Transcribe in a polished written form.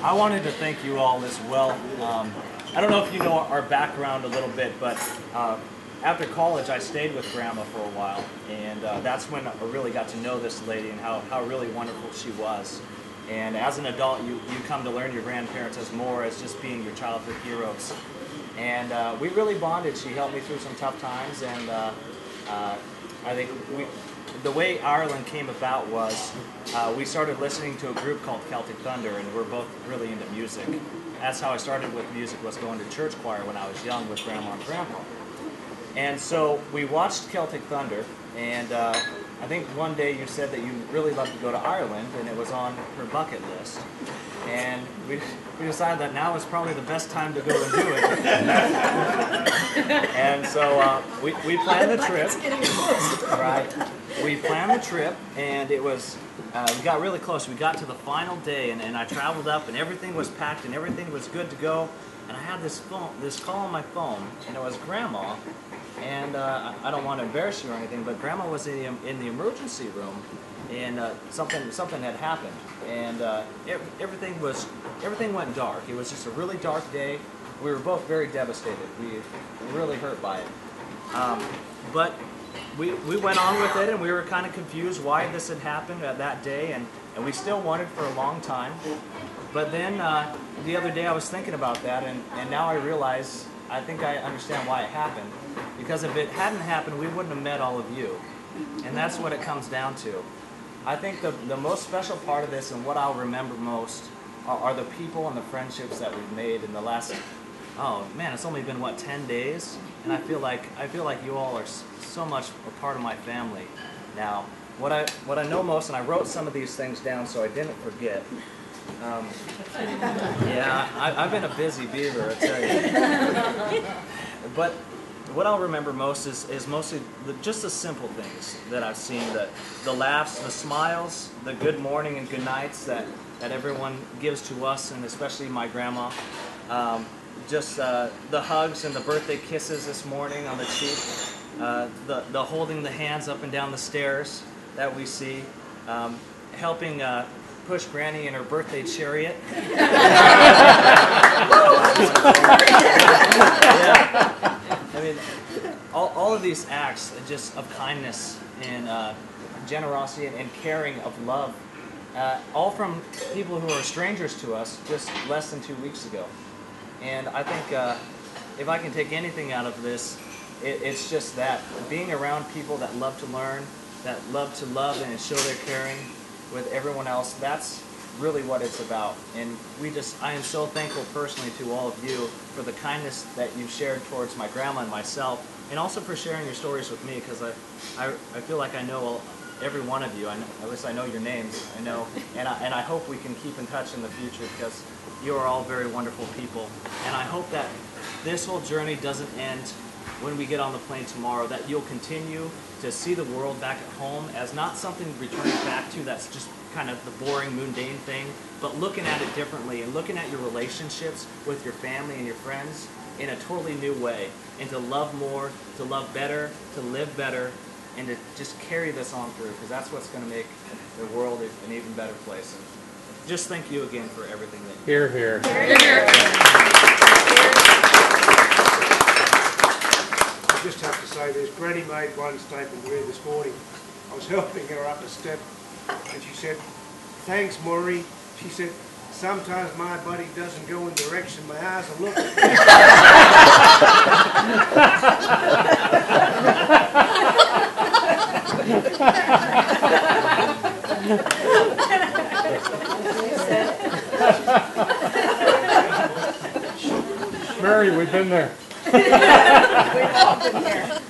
I wanted to thank you all as well. I don't know if you know our background a little bit, but after college I stayed with Grandma for a while, and that's when I really got to know this lady and how really wonderful she was. And as an adult, you come to learn your grandparents as more as just being your childhood heroes. And we really bonded. She helped me through some tough times, and I think the way Ireland came about was we started listening to a group called Celtic Thunder, and we're both really into music. That's how I started with music, was going to church choir when I was young with Grandma and Grandpa. And so we watched Celtic Thunder, and I think one day you said that you really loved to go to Ireland, and it was on her bucket list. And we decided that now is probably the best time to go and do it. And so we planned the trip. Right. We planned the trip, and it was, we got really close. We got to the final day, and I traveled up, and everything was packed, and everything was good to go. And I had this call on my phone, and it was Grandma. And I don't want to embarrass you or anything, but Grandma was in the emergency room, and something had happened, and everything went dark. It was just a really dark day. We were both very devastated. We were really hurt by it. But we went on with it, and we were kind of confused why this had happened at that day, and we still wanted for a long time. But then the other day I was thinking about that, and now I realize, I think I understand why it happened. Because if it hadn't happened, we wouldn't have met all of you. And that's what it comes down to. I think the most special part of this, and what I'll remember most, are the people and the friendships that we've made in the last, oh man, it's only been, what, 10 days? And I feel like you all are so much a part of my family now. What I know most, and I wrote some of these things down so I didn't forget. Yeah, I've been a busy beaver, I tell you. But what I'll remember most is mostly just the simple things that I've seen, the laughs, the smiles, the good morning and good nights that everyone gives to us, and especially my grandma. Just the hugs and the birthday kisses this morning on the cheek, the holding the hands up and down the stairs that we see, helping push Granny in her birthday chariot. Yeah. I mean, all of these acts just of kindness and generosity and caring, of love, all from people who are strangers to us just less than 2 weeks ago. And I think if I can take anything out of this, it's just that. Being around people that love to learn, that love to love and show their caring with everyone else, that's really what it's about. And I am so thankful personally to all of you for the kindness that you've shared towards my grandma and myself, and also for sharing your stories with me, because I feel like I know every one of you. At least I know your names. I know, and I hope we can keep in touch in the future, because you are all very wonderful people. And I hope that this whole journey doesn't end when we get on the plane tomorrow, that you'll continue to see the world back at home as not something returning back to that's just kind of the boring, mundane thing, but looking at it differently and looking at your relationships with your family and your friends in a totally new way, and to love more, to love better, to live better, and to just carry this on through, because that's what's going to make the world an even better place. And just thank you again for everything that you do. Hear, hear. Hear, hear. I just have to say this. Granny made one statement weird this morning. I was helping her up a step, and she said, "Thanks, Maury." She said, "Sometimes my body doesn't go in the direction my eyes are looking." Mary, we've been there. We've all been there.